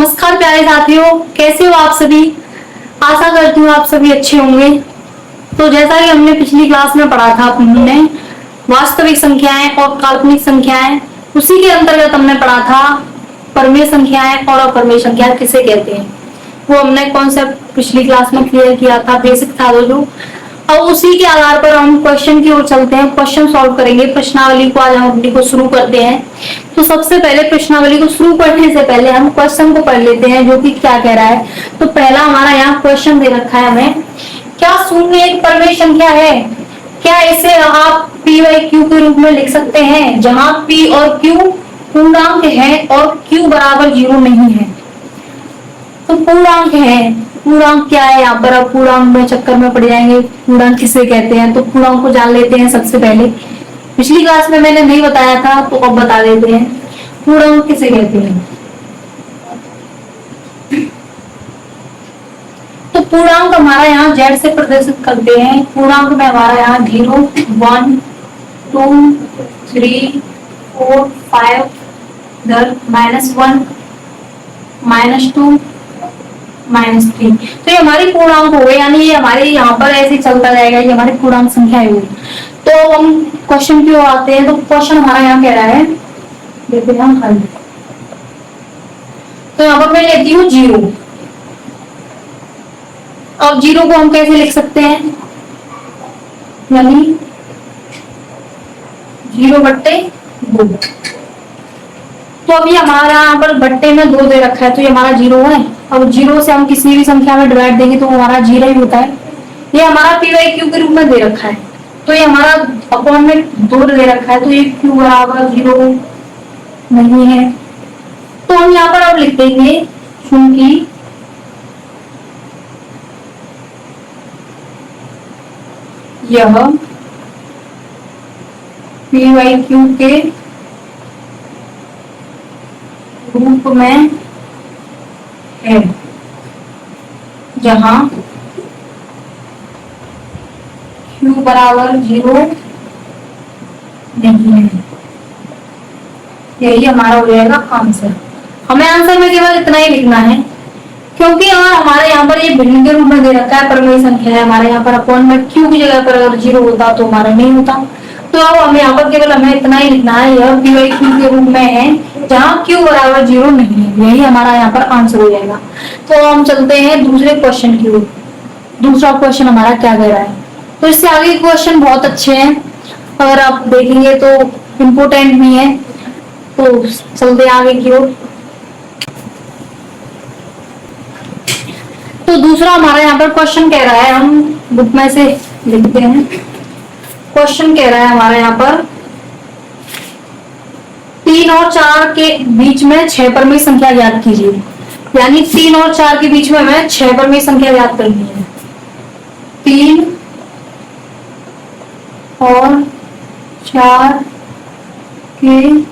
नमस्कार प्यारे साथियों, कैसे हो आप सभी। आशा करती हूँ आप सभी अच्छे होंगे। तो जैसा कि हमने पिछली क्लास में पढ़ा था, हमने वास्तविक संख्याएं और काल्पनिक संख्याएं, उसी के अंतर्गत हमने पढ़ा था परमेय संख्याएं और अपरमेय संख्याएं किसे कहते हैं। वो हमने कॉन्सेप्ट पिछली क्लास में क्लियर किया था, बेसिक था जो। अब उसी के आधार पर हम क्वेश्चन की ओर चलते हैं, क्वेश्चन सॉल्व करेंगे। प्रश्नावली को आज हम अपनी को शुरू करते हैं। तो सबसे पहले प्रश्नावली को शुरू करने से पहले हम क्वेश्चन को पढ़ लेते हैं, जो कि क्या कह रहा है। तो पहला हमारा यहाँ क्वेश्चन दे रखा है हमें, क्या शून्य एक परमेय संख्या है? क्या इसे आप p बाई क्यू के रूप में लिख सकते हैं, जहां p और q पूर्णांक है और q बराबर 0 नहीं है। तो पूर्णांक है, पूर्णांक क्या है यहाँ पर, अब पूर्णांक में चक्कर में पड़ जाएंगे। पूर्णांक किसे कहते हैं, तो पूर्णांक को जान लेते हैं सबसे पहले। पिछली क्लास में मैंने नहीं बताया था, तो अब बता देते हैं पूर्णांक किसे कहते हैं। तो पूर्णांक हमारा यहाँ z से प्रदर्शित करते हैं। पूर्णांक में हमारा यहाँ 0, 1, 2, 3, 4, 5, इधर -1, -2, -3। तो ये हमारी पूर्णांक हो गए, यानी ये हमारे यहाँ पर ऐसे चलता जाएगा, ये हमारी पूर्णांक संख्या है। तो हम क्वेश्चन की ओर आते हैं। तो क्वेश्चन हमारा यहाँ कह रहा है, देखते हैं हम हल। तो यहाँ पर मैं लेती हूँ 0। अब 0 को हम कैसे लिख सकते हैं, यानी 0/2। तो अभी हमारा यहाँ पर बट्टे में 2 दे रखा है, तो ये हमारा 0 है। अब 0 से हम किसी भी संख्या में डिवाइड देंगे तो हमारा 0 ही होता है। ये हमारा p बाई क्यू के रूप में दे रखा है, तो ये हमारा अपॉन में 2 दे रखा है, तो ये q बराबर 0 नहीं है। तो हम यहाँ पर अब लिख देंगे, क्योंकि यह p बाई क्यू के रूप में है, जहां q बराबर 0 नहीं है। यही हमारा हो जाएगा आंसर। हमें आंसर में केवल इतना ही लिखना है, क्योंकि हमारे यहाँ पर ये भिन्न के रूप में दे रखा है, परमेय संख्या है। हमारे यहाँ पर अपॉन में q की जगह पर अगर 0 होता तो हमारा नहीं होता। तो अब हमें यहाँ पर केवल हमें इतना ही लिखना है, यह p बाई क्यू के रूप में है, जहाँ q बराबर 0 नहीं है। यही हमारा यहाँ पर आंसर हो जाएगा। तो हम चलते हैं दूसरे क्वेश्चन की ओर। दूसरा क्वेश्चन हमारा क्या कह रहा है, तो इससे आगे क्वेश्चन बहुत अच्छे हैं, अगर आप देखेंगे तो इम्पोर्टेंट भी है। तो चलते आगे की ओर। तो दूसरा हमारा यहाँ पर क्वेश्चन कह रहा है, हम बुक में से लिखते हैं। क्वेश्चन कह रहा है हमारा यहाँ पर 3 और 4 के बीच में 6 परमेय संख्या ज्ञात कीजिए। यानी 3 और 4 के बीच में हमें 6 परमेय संख्या ज्ञात करनी है। 3 और 4 के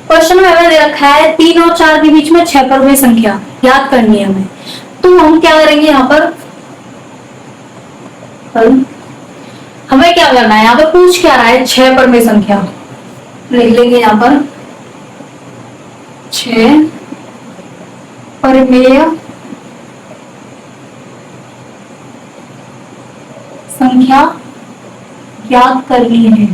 क्वेश्चन में हमें दे रखा है 3 और 4 के बीच में 6 परमेय संख्या याद करनी है हमें। तो हम क्या करेंगे यहाँ पर, हमें क्या करना है, यहाँ पर पूछ क्या रहा है, 6 परमेय संख्या लिख लेंगे। यहाँ पर 6 परमेय संख्या ज्ञात करनी है।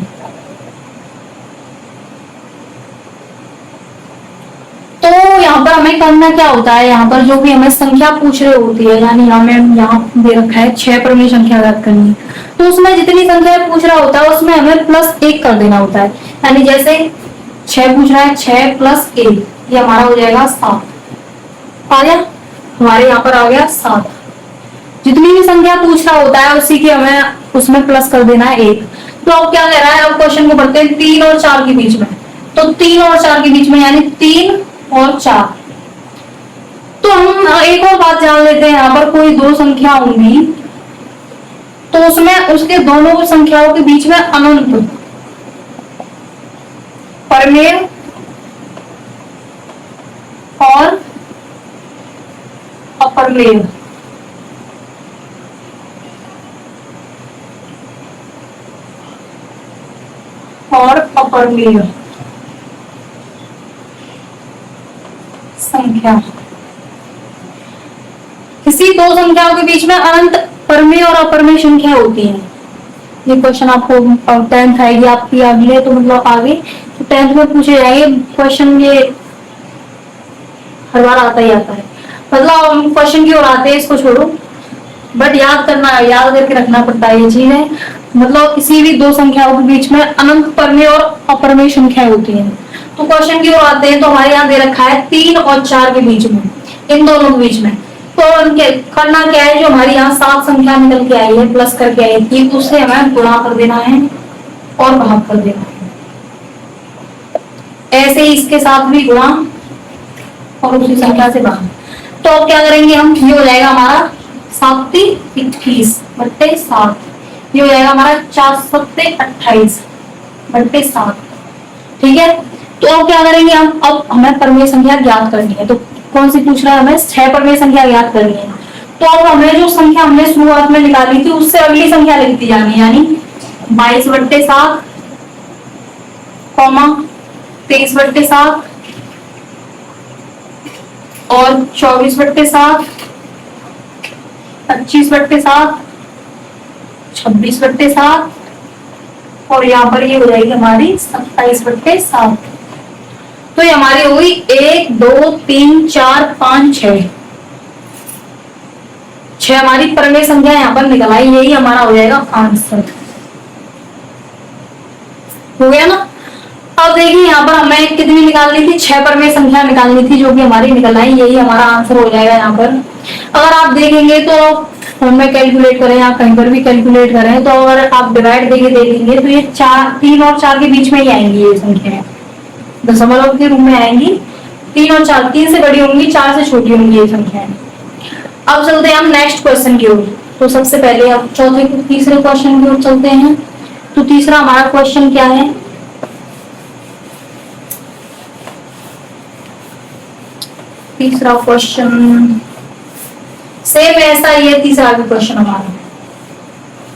तो यहाँ पर हमें करना क्या होता है, यहाँ पर जो भी हमें संख्या पूछ रही होती है, यानी हमें यहाँ दे रखा है 6 परमेय संख्या ज्ञात करनी है, तो उसमें जितनी संख्या पूछ रहा होता है उसमें हमें +1 कर देना होता है। यानी जैसे 6 पूछ रहा है, 6 + 1, ये हमारा हो जाएगा 7। आ गया, हमारे यहाँ पर आ गया 7। जितनी भी संख्या पूछ रहा होता है उसी की हमें उसमें प्लस कर देना है 1। तो अब क्या कह रहा है, अब क्वेश्चन को पढ़ते हैं 3 और 4 के बीच में। तो 3 और 4 के बीच में यानी 3 और 4। तो हम एक और बात जान लेते हैं, यहाँ पर कोई 2 संख्या होंगी तो उसमें उसके दोनों संख्याओं के बीच में अनंत परमेय और अपर लेयर और अपर लेयर संख्या, किसी दो संख्याओं के बीच में अनंत परमेय और अपरमेय संख्या होती है। ये क्वेश्चन आपको टेंथ आएगी आपकी अगले, तो मतलब आगे तो टेंथ में पूछे जाएंगे क्वेश्चन, ये हर बार आता ही आता है। मतलब हम क्वेश्चन क्यों आते हैं इसको छोड़ो, बट याद करना, याद करके रखना पड़ता है ये चीज है। मतलब किसी भी दो संख्याओं के बीच में अनंत परमेय और अपरमेय संख्याएं होती हैं, तो क्वेश्चन क्यों आते हैं, तो हमारे यहाँ दे रखा है 3 और 4 के बीच में, इन दोनों के बीच में, तो उनके करना क्या है, जो हमारी यहाँ 7 संख्या निकल के आई है, प्लस करके आई थी, उससे हमें गुणा कर देना है और भाग कर देना है। ऐसे ही इसके साथ भी गुणा और उसी संख्या से भाग। तो अब क्या करेंगे हम, ये हो जाएगा हमारा 7 21 बट्टे 7, ये हो जाएगा हमारा 4 7 28 बट्टे 7। ठीक है, तो अब क्या करेंगे हम, अब हमें परमेय संख्या ज्ञात करनी है, तो कौन सी पूछ रहा है, हमें 6 परमेय संख्या ज्ञात करनी है। तो अब हमें जो संख्या हमने शुरुआत में निकाली थी उससे अगली संख्या लिखती जानी है, यानी 22 बट्टे 7 कॉमा 23 बट्टे 7 और 24 बट्टे 7, 25 बट्टे 7, 26 बट्टे 7 और यहाँ पर ये हो जाएगी हमारी 27 बट्टे 7। तो ये हमारी हुई 1 2 3 4 5 6 हमारी परमेय संख्या यहाँ पर निकल आई, यही हमारा हो जाएगा आंसर। हो गया ना। अब देखिए यहाँ पर हमें कितनी निकालनी थी, 6 परमेय संख्या निकालनी थी, जो कि हमारी निकल आई, यही हमारा आंसर हो जाएगा यहाँ पर। अगर आप देखेंगे तो फोन में कैलकुलेट करें या कहीं पर भी कैलकुलेट करें, तो अगर आप डिवाइड देके देखेंगे तो ये 3 और 4 के बीच में ही आएंगी ये संख्या, दशमलव के रूप में आएंगी। 3 और 4, 3 से बड़ी होंगी, 4 से छोटी होंगी ये संख्याएं। अब चलते हैं हम नेक्स्ट क्वेश्चन की ओर। तो सबसे पहले अब तीसरे क्वेश्चन की ओर चलते हैं। तो तीसरा हमारा क्वेश्चन क्या है, तीसरा क्वेश्चन सेम ऐसा ही है, तीसरा भी क्वेश्चन हमारा,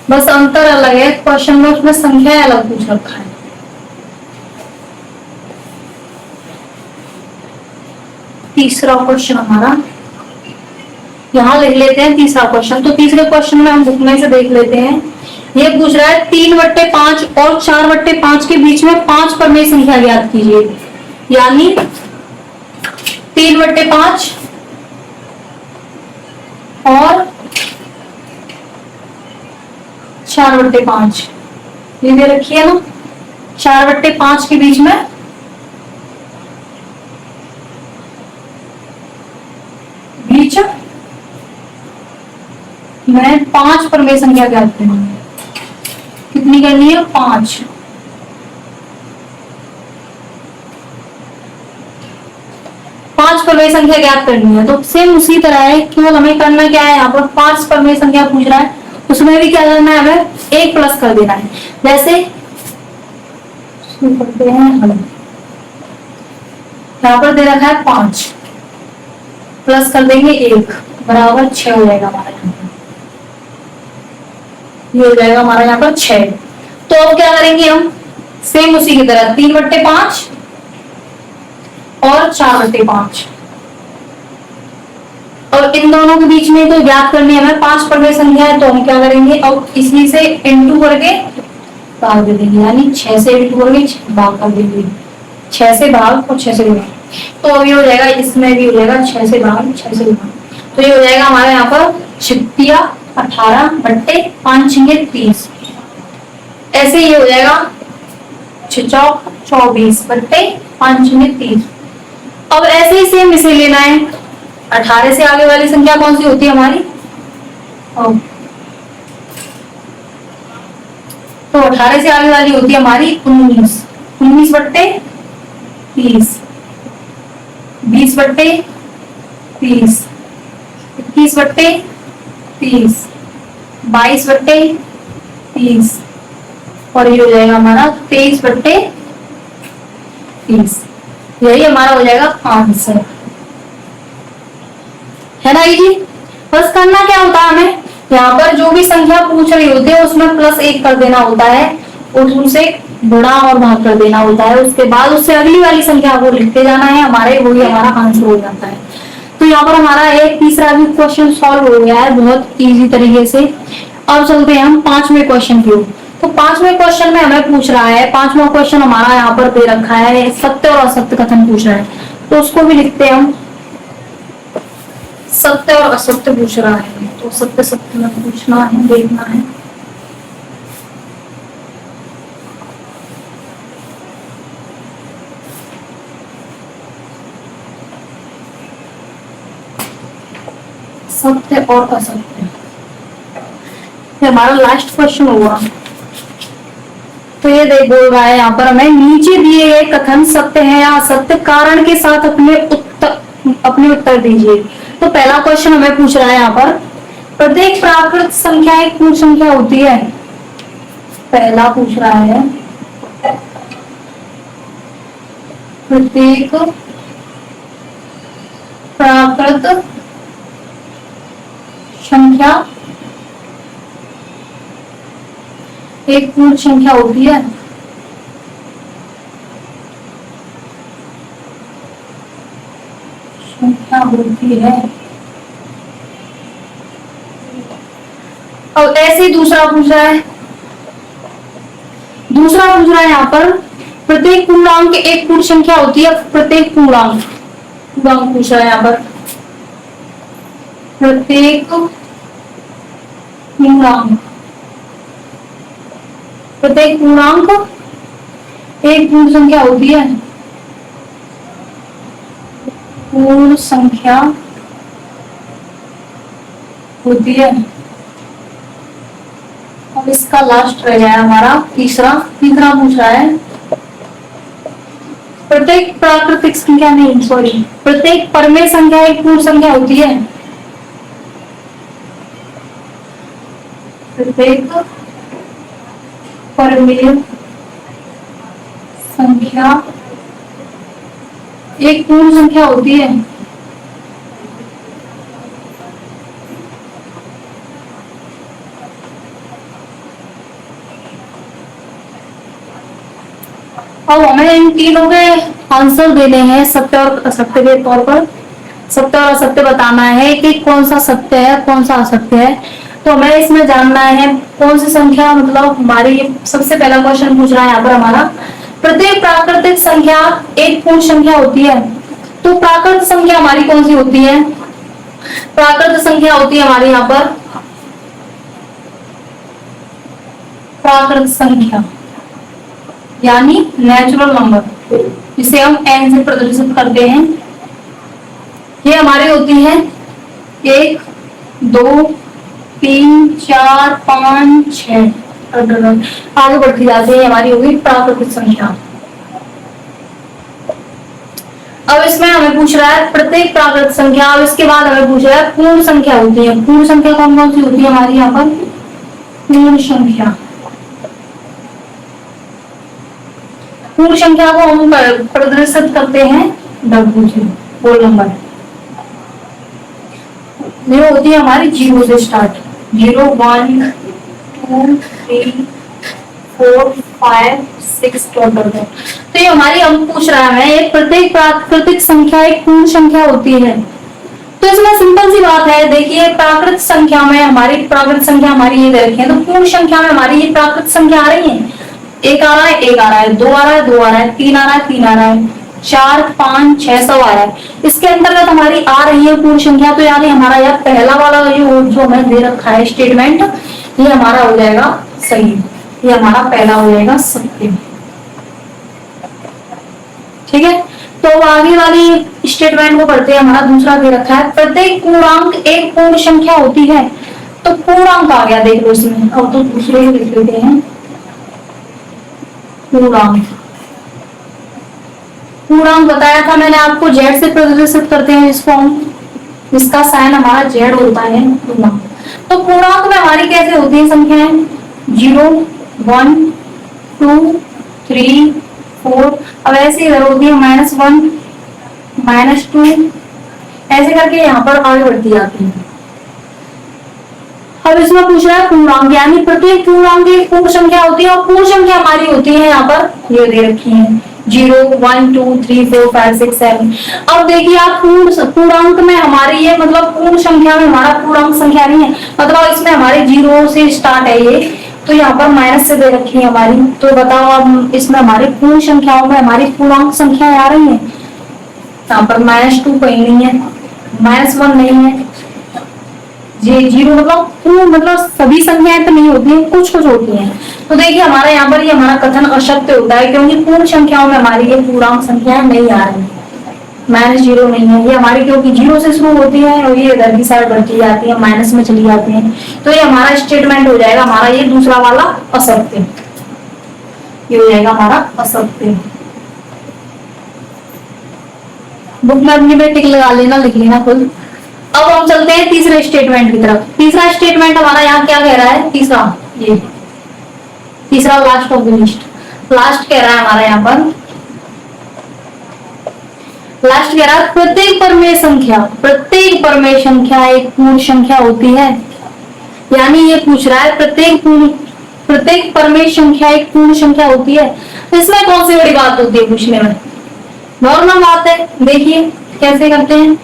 बस अंतर अलग है क्वेश्चन में, उसमें संख्या अलग पूछ रखा है। तीसरा क्वेश्चन हमारा यहाँ लिख लेते हैं, तीसरा क्वेश्चन। तो तीसरे क्वेश्चन में हम बुक में से देख लेते हैं। ये पूछ रहा है 3 बट्टे 5 और 4 बट्टे 5 के बीच में 5 परमेय संख्या ज्ञात कीजिए, यानी 3 बट्टे 5 और 4 बट्टे 5, ये दे रखी है ना। 4 बट्टे 5 के बीच में मैं 5 परमेय संख्या ज्ञात करनी है। कितनी करनी है, 5। परमेय संख्या ज्ञात करनी है। तो सेम उसी तरह है, केवल हमें करना क्या है, यहाँ पर 5 परमेय संख्या पूछ रहा है, उसमें भी क्या करना है, हमें 1 प्लस कर देना है। जैसे करते हैं हम, यहाँ पर दे रखा है 5 प्लस कर देंगे 1 बराबर 6 हो जाएगा हमारा, ये हो जाएगा हमारा यहाँ पर 6। तो अब क्या करेंगे हम, सेम उसी की तरह 3 बट्टे 5 और 4 बट्टे 5, और इन दोनों के बीच में तो ज्ञात करनी है हमें 5 परमेय संख्या है। तो हम क्या करेंगे, अब इसी से इंटू करके भाग दे देंगे, यानी 6 से इंटू करके भाग कर देंगे, 6 से भाग और 6 से भाग। तो अभी हो जाएगा, इसमें भी हो जाएगा 6 से भाग 6 से भाग। तो ये हो जाएगा हमारे यहाँ पर 18 बट्टे 5 30, ऐसे ये हो जाएगा 24 बट्टे 5 30। अब ऐसे ही सेम इसे लेना है। 18 से आगे वाली संख्या कौन सी होती है हमारी, तो 18 से आगे वाली होती है हमारी 19 बट्टे 30, 20 बट्टे 30, 21 बट्टे 30, 22 बट्टे 30 और ये हो जाएगा हमारा 23 बट्टे 30। यही हमारा हो जाएगा आंसर। है ना जी। बस करना क्या होता है हमें, यहाँ पर जो भी संख्या पूछ रही होती है उसमें +1 कर देना होता है और उनसे गुणा और भाग कर देना होता है। उसके बाद उससे अगली वाली संख्या को लिखते जाना है, हमारे वही हमारा आंसर हो जाता है। तो यहाँ पर हमारा एक तीसरा भी क्वेश्चन सॉल्व हो गया है बहुत इजी तरीके से। अब चलते हैं हम 5वें क्वेश्चन की ओर। तो 5वें क्वेश्चन में हमें पूछ रहा है, 5वां क्वेश्चन हमारा यहाँ पर दे रखा है, सत्य और असत्य कथन पूछ रहा है। तो उसको भी लिखते हैं हम, सत्य और असत्य पूछ रहा है, तो सत्य सत्य में पूछना है, देखना है। सत्य और असत्य, ये हमारा लास्ट क्वेश्चन होगा। तो ये देख बोल रहा है यहाँ पर हमें, नीचे दिए गए कथन सत्य है या असत्य, कारण के साथ अपने उत्तर दीजिए। तो पहला क्वेश्चन हमें पूछ रहा है यहाँ पर, प्रत्येक प्राकृत संख्या एक पूर्ण संख्या होती है। पहला पूछ रहा है, प्रत्येक प्राकृत संख्या एक पूर्ण संख्या होती है। संख्या होती है। और ऐसे ही दूसरा पूछ रहा है, यहाँ पर प्रत्येक पूर्णांक एक पूर्ण संख्या होती है। प्रत्येक पूर्णांक पूछ रहा है यहाँ पर, प्रत्येक पूर्णांक एक पूर्ण संख्या होती है। पूर्ण संख्या होती है। अब इसका लास्ट रह गया हमारा तीसरा पूछ रहा है, प्रत्येक प्राकृतिक संख्या नहीं, सॉरी, प्रत्येक परमेय संख्या एक पूर्ण संख्या होती है। प्रत्येक परमेय संख्या एक पूर्ण संख्या होती है। अब हमें इन तीनों के आंसर देने हैं सत्य और असत्य के तौर पर। सत्य और असत्य बताना है कि कौन सा सत्य है कौन सा असत्य है। तो हमें इसमें जानना है कौन सी संख्या, मतलब हमारी सबसे पहला क्वेश्चन पूछ रहा है यहाँ पर हमारा, प्रत्येक प्राकृतिक संख्या एक पूर्ण संख्या होती है। तो प्राकृत संख्या हमारी कौन सी होती है? प्राकृत संख्या होती है हमारी यहाँ पर प्राकृत संख्या यानी नेचुरल नंबर, जिसे हम n से प्रदर्शित करते हैं। ये हमारी होती है 1 2 3 4 5 6, आगे बढ़ती जाती है, हमारी होगी प्राकृतिक संख्या। अब इसमें हमें पूछ रहा है प्रत्येक प्राकृत संख्या। अब इसके बाद हमें पूछ रहा है पूर्ण संख्या होती है। पूर्ण संख्या कौन कौन सी होती है हमारी यहाँ पर? पूर्ण संख्या, पूर्ण संख्या को हम प्रदर्शित करते हैं W से, होल नंबर। ये होती है हमारी 0 से स्टार्ट, 0 1 2 3 4 5 6 टोटल है। तो ये हमारी हम पूछ रहा है एक प्रत्येक प्राकृतिक संख्या एक पूर्ण संख्या होती है। तो इसमें सिंपल सी बात है, देखिए प्राकृत संख्या में हमारी प्राकृत संख्या हमारी ये दे रखी है, तो पूर्ण संख्या में हमारी ये प्राकृत संख्या आ रही है। 1 आ रहा है 1 आ रहा है, 2 आ रहा है 2 आ रहा है, 3 आ रहा है 3 आ रहा है, 4 5 6 सब आ रहा है। इसके अंतर्गत हमारी आ रही है पूर्ण संख्या। तो यानी हमारा यह पहला वाला जो हमें दे रखा है स्टेटमेंट, ये हमारा हो जाएगा सही, ये हमारा पहला हो जाएगा सत्य। ठीक है, तो आगे वाली स्टेटमेंट को पढ़ते हैं। हमारा दूसरा दे रखा है प्रत्येक पूर्णांक एक पूर्ण संख्या होती है। तो पूर्णांक आ गया, देख लो इसमें। अब तो दूसरे ही लिख लेते हैं पूर्णांक। पूर्णांक बताया था मैंने आपको, जेड से प्रदर्शित करते हैं इसको हम, इसका साइन हमारा जेड होता है पूर्णांक। तो पूर्णांक में हमारी कैसे होती है संख्याएं? 0 1 2 3 4। अब ऐसे इधर होती है -1 -2, ऐसे करके यहाँ पर आगे बढ़ती जाती है। अब इसमें पूछ रहा है पूर्णांक, यानी प्रत्येक पूर्णांक एक पूर्ण संख्या होती है और पूर्ण संख्या हमारी होती है यहाँ पर ये दे रखी है 0 1 2 3 4 5 6 7। अब देखिए आप पूर्णांक में हमारी ये मतलब पूर्ण संख्या में हमारा पूर्णांक संख्या नहीं है, मतलब इसमें हमारे 0 से स्टार्ट है ये, तो यहाँ पर माइनस से दे रखी है हमारी। तो बताओ अब इसमें हमारी पूर्ण संख्याओं में हमारी पूर्णांक संख्या आ रही है, यहाँ पर -2 कहीं नहीं है, -1 नहीं है, ये 0 मतलब पूर्ण मतलब सभी संख्याएं तो नहीं होती हैं, कुछ कुछ होती हैं। तो देखिए हमारा यहाँ पर ये हमारा कथन असत्य होता है, क्योंकि पूर्ण संख्याओं में हमारी ये पूर्णांक संख्याएं नहीं आ रही है। -0 नहीं है ये हमारी, क्योंकि 0 से शुरू होती है और ये इधर की साइड बढ़ती जाती है, माइनस में चली जाती है। तो ये हमारा स्टेटमेंट हो जाएगा हमारा ये दूसरा वाला असत्य, ये हो जाएगा हमारा असत्य। बुक में अपनी में टिक लगा लेना, लिख लेना खुद। अब हम चलते हैं तीसरे स्टेटमेंट की तरफ। तीसरा स्टेटमेंट हमारा यहाँ क्या कह रहा है, ये तीसरा last of the list, last कह रहा है हमारा यहाँ पर, लास्ट कह रहा है प्रत्येक परमेय संख्या एक पूर्ण संख्या होती है। यानी ये पूछ रहा है प्रत्येक परमेय संख्या एक पूर्ण संख्या होती है। इसमें कौन सी बड़ी बात होती है पूछने में, नॉर्मल बात है। देखिए कैसे करते हैं,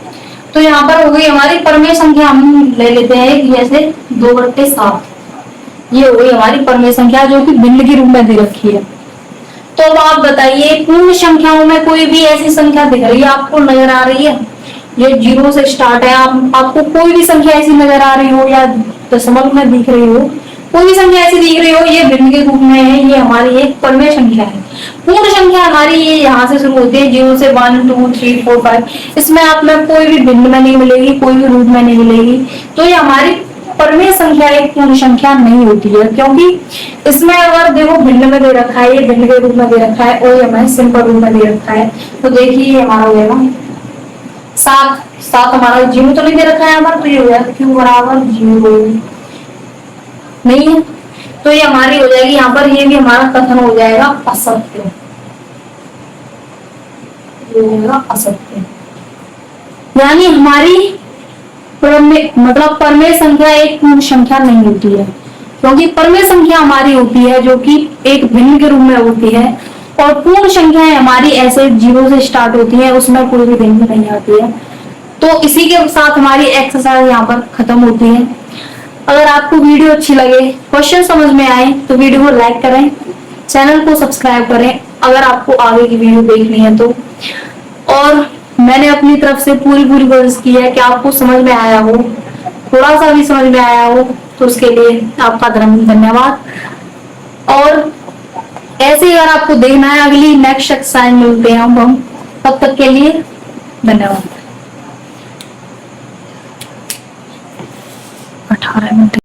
तो यहाँ पर हो गई हमारी परमेय संख्या, हम ले लेते हैं जैसे 2/7, ये हो गई हमारी परमेय संख्या जो कि भिन्न के रूप में दे रखी है। तो अब आप बताइए पूर्ण संख्याओं में कोई भी ऐसी संख्या दिख रही है आपको, नजर आ रही है, ये 0 से स्टार्ट है, आपको कोई भी संख्या ऐसी नजर आ रही हो या दशमलव में दिख रही हो, कोई भी संख्या ऐसी दिख रही हो, ये भिन्न के रूप में है, ये हमारी एक परमेय संख्या है। पूर्ण संख्या हमारी ये यहाँ से शुरू होती है 0 से 1 2 3 4 5, इसमें आप में कोई भी भिन्न में नहीं मिलेगी, कोई भी रूप में नहीं मिलेगी। तो ये हमारी परमेय संख्या एक पूर्ण संख्या नहीं होती है, क्योंकि इसमें अगर देखो भिन्न में दे रखा है, ये भिन्न के रूप में दे रखा है और ये हमें सिंपल रूप में दे रखा है। तो देखिए हमारा हो जाएगा 7 हमारा 0 तो नहीं दे रखा है हमारा, तो ये हो जाएगा Q बराबर 0 नहीं है, तो ये हमारी हो जाएगी यहाँ पर, ये भी हमारा कथन हो जाएगा असत्य, ये हो जाएगा असत्य। यानी हमारी मतलब परमेय संख्या एक पूर्ण संख्या नहीं होती है, क्योंकि परमेय संख्या हमारी होती है जो कि एक भिन्न के रूप में होती है, और पूर्ण संख्याएं हमारी ऐसे 0 से स्टार्ट होती है, उसमें कोई भी भिन्न नहीं आती है। तो इसी के साथ हमारी एक्सरसाइज यहाँ पर खत्म होती है। अगर आपको वीडियो अच्छी लगे, क्वेश्चन समझ में आए तो वीडियो को लाइक करें, चैनल को सब्सक्राइब करें अगर आपको आगे की वीडियो देखनी है तो। और मैंने अपनी तरफ से पूरी कोशिश की है कि आपको समझ में आया हो, थोड़ा सा भी समझ में आया हो, तो उसके लिए आपका धन्यवाद। और ऐसे ही अगर आपको देखना है अगली नेक्स्ट एक्सरसाइज मिलते हैं हम, तब तक के लिए धन्यवाद। 18 मिनट